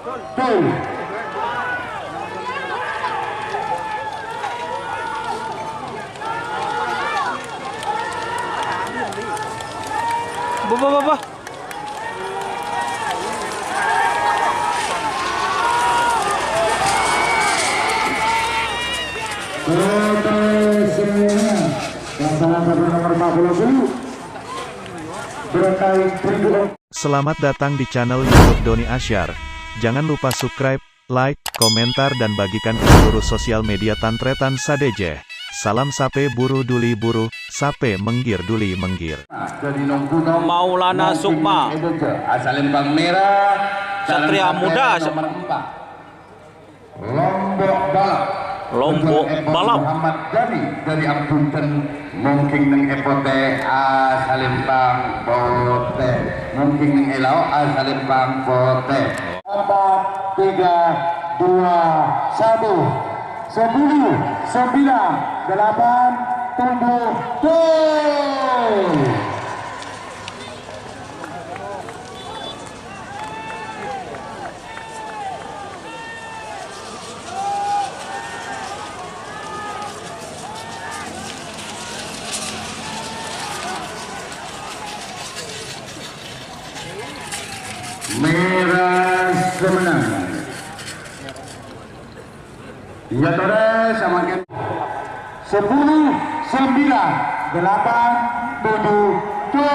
Tuh. Bah. Selamat datang di channel YouTube Doni Asyar. Jangan lupa subscribe, like, komentar dan bagikan ke seluruh sosial media Tantretan Sadeje. Salam sape buru duli buru, sape menggir duli menggir. Maulana Sukma, asal Lembang Merah, Satria Muda, nomor 4. Lombok Balap. Lombok Balap. Muhammad Dhani dari Apunten mungkin neng epote asal Lembang bote, mungkin neng elau asal Lembang bote. 4, 3, 2, 1. 10, 9, 8, 7, gol! Merah semenang. Ya Torres semakin 10, 9, 8, 7, gol.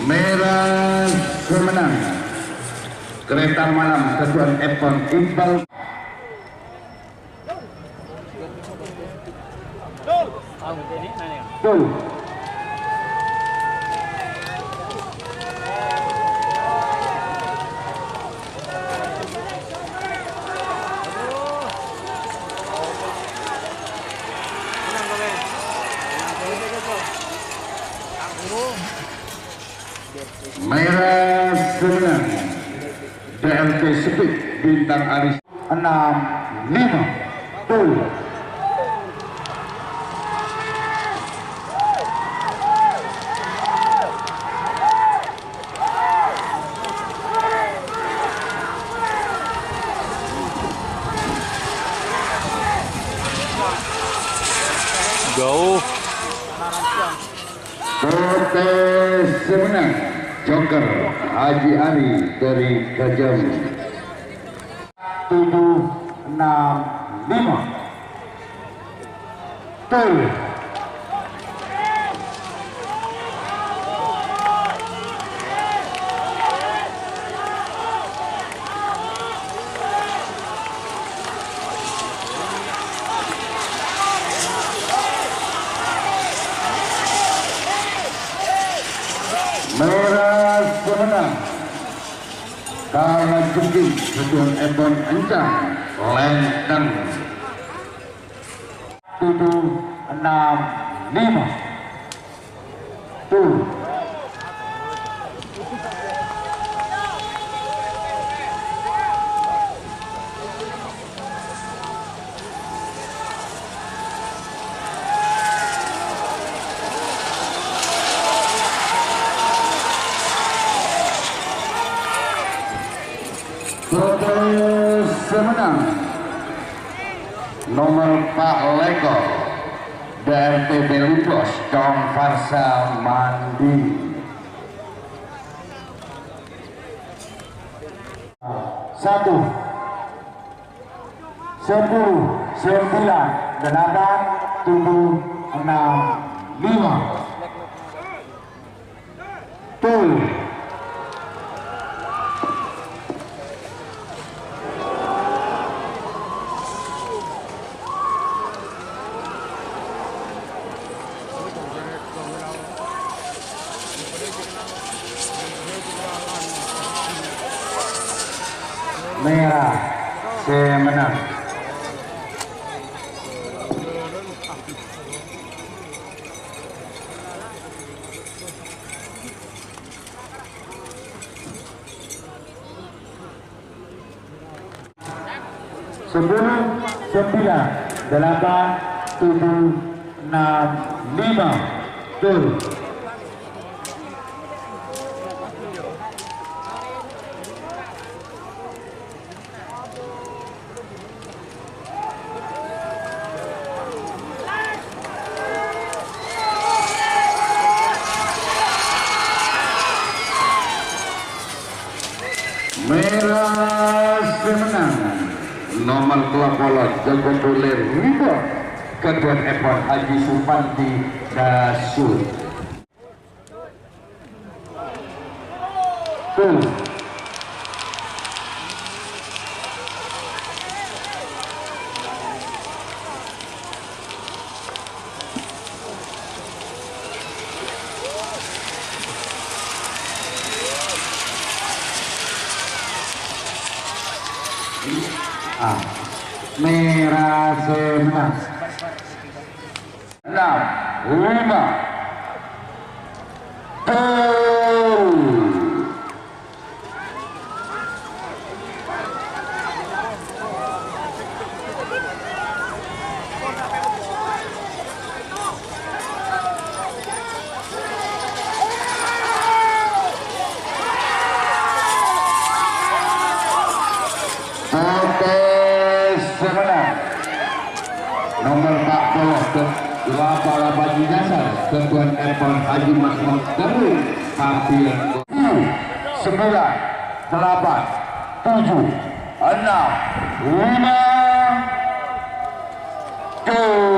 Merah semenang. Kereta malam Ketuan Epon Iqbal. Tuh. Merah semenang. DLT Speed Bintang Aris 6, 5, tuh. Jauh. Protes semenang. Joker Haji Ali dari Kajam 7, 6, 5 tuh. Merah semenang. Kalah jengking Ketuan Ebon Encang Lenteng 7, 6, 5 tuh. Protes semenang. Nomor Pak Leko DRT Belipos Dong Farsa Mandi 1, 10, 9, 8, 7, 6, 5 tuh. Merah semenang. 5. Tuh. Merah semenang nomor 20 jago boler Rido kedua Epon Haji Supanti Dasur tuh. Merah semenang 6, 5. Semenang nomor 40 laba-laba dinasar ketuan Epon Haji Masmud Darul hampir 9, 8, 7, 6, 5 tuh.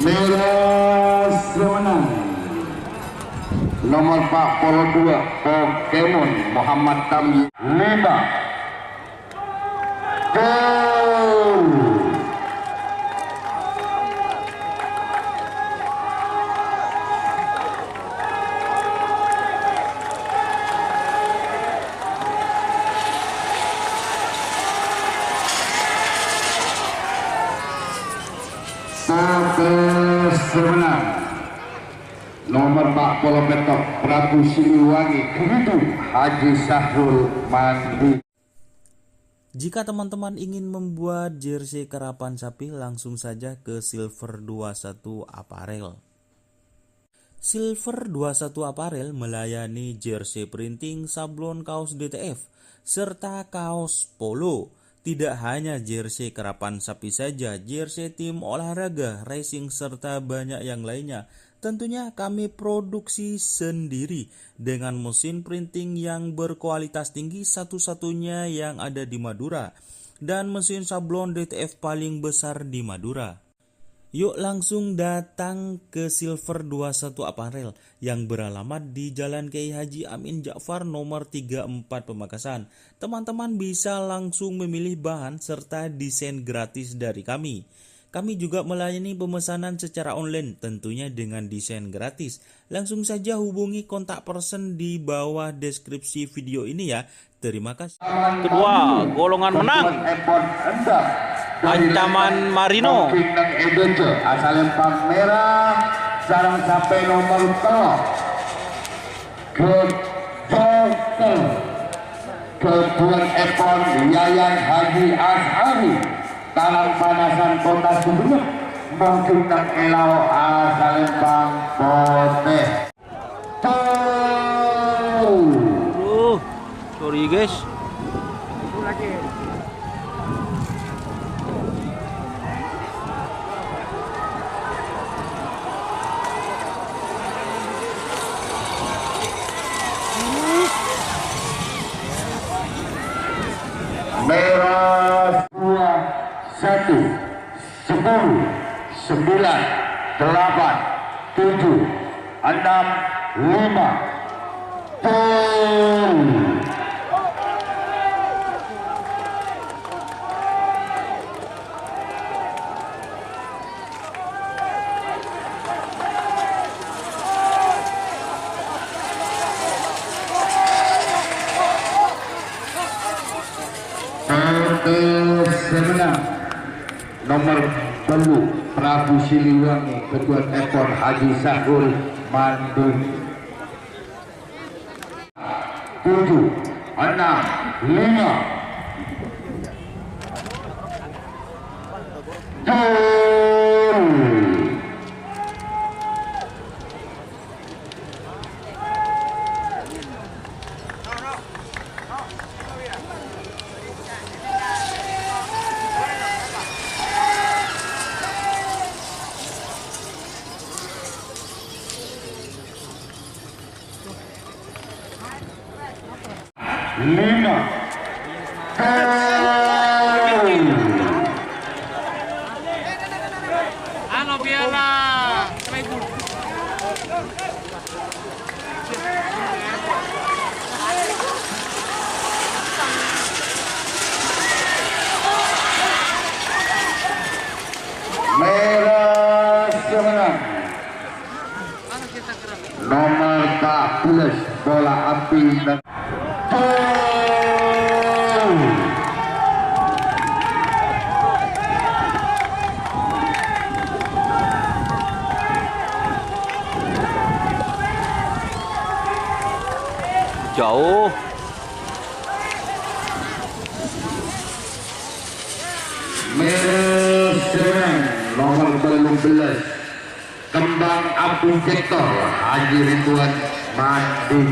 Merah semenang nomor 42 Pokemon Muhammad Tami 5 gol. Semenang nomor 40 petok Prabu Siliwangi Kehidu Haji Sahrul Mandi. Jika teman-teman ingin membuat jersey karapan sapi, langsung saja ke Silver 21 Apparel. Silver 21 Apparel melayani jersey printing, sablon kaos DTF, serta kaos polo. Tidak hanya jersey karapan sapi saja, jersey tim olahraga, racing, serta banyak yang lainnya. Tentunya kami produksi sendiri dengan mesin printing yang berkualitas tinggi, satu-satunya yang ada di Madura, dan mesin sablon DTF paling besar di Madura. Yuk langsung datang ke Silver 21 Apparel yang beralamat di Jalan Kiai Haji Amin Ja'far nomor 34 Pamekasan. Teman-teman bisa langsung memilih bahan serta desain gratis dari kami. Kami juga melayani pemesanan secara online tentunya dengan desain gratis. Langsung saja hubungi kontak person di bawah deskripsi video ini ya. Terima kasih. Kedua, golongan menang. Ancaman Marino. Asal Lempang merah sarang sampai nomor 3 Kejokel Kebuan Epon Yayan Haji Ashari Talang Panasan Kota Sumenep mungkin nang elau asal Lempang Pote Sorry guys. Merah 2, 1, 10, 9, 8, 7, 6, 5 tuh. Prabu Siliwangi, Ketua Epon Haji Sahul Mandung. 7, 6, 5. Lima. Ano Piala? Merah semenang. Nomor 14 bola api dan Jauh. merah semenang nomor 12 Kembang Api Sektor Haji Ridwan Mading.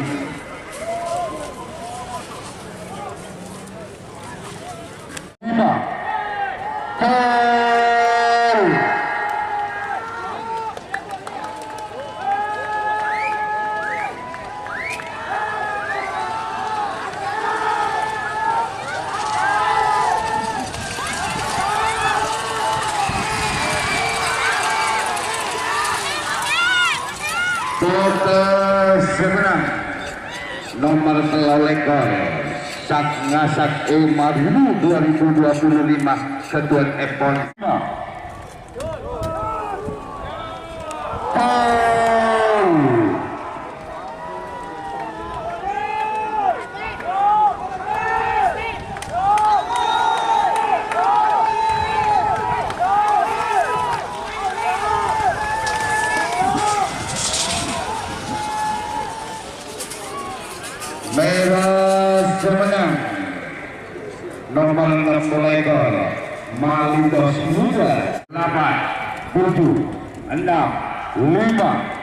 Lima. Semenang nomor telolekor Sak Ngasak Marudu 2025 Ketua Epon. Merah semenang nomor 6 ekor Malitos Muda. 8, 7, 6, 5.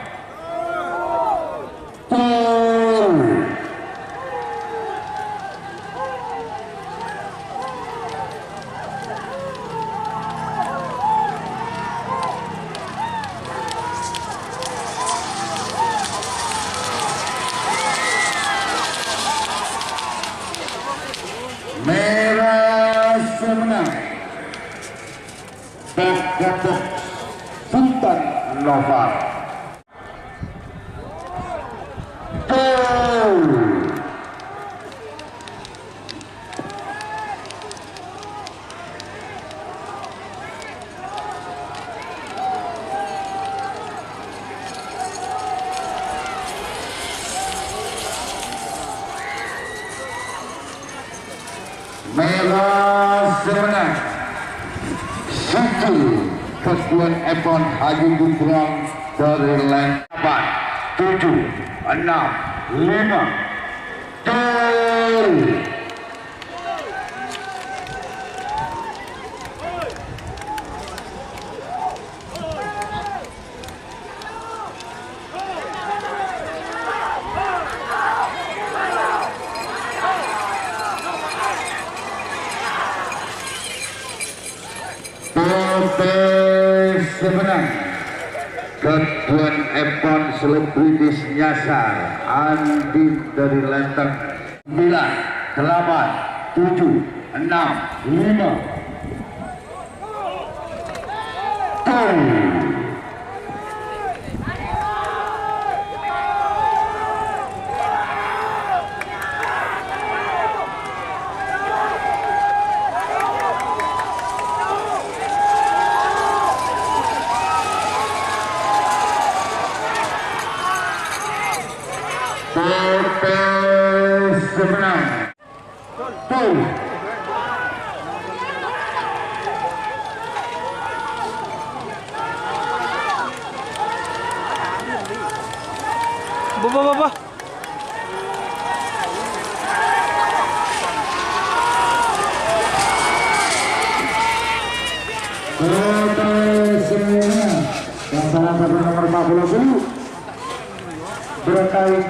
Merah semenang Pokok Sultan Nova. Merah semenang Satu Ketua Epon Haji Gumbrang dari Leng. 8, 7, 6, 5. Semenang Ketuan Epon Selebritis Nyasar Andi dari Lenteng. 9, 8, 7, 6, 5. Semenang Bah. Pasangan nomor 40 berkait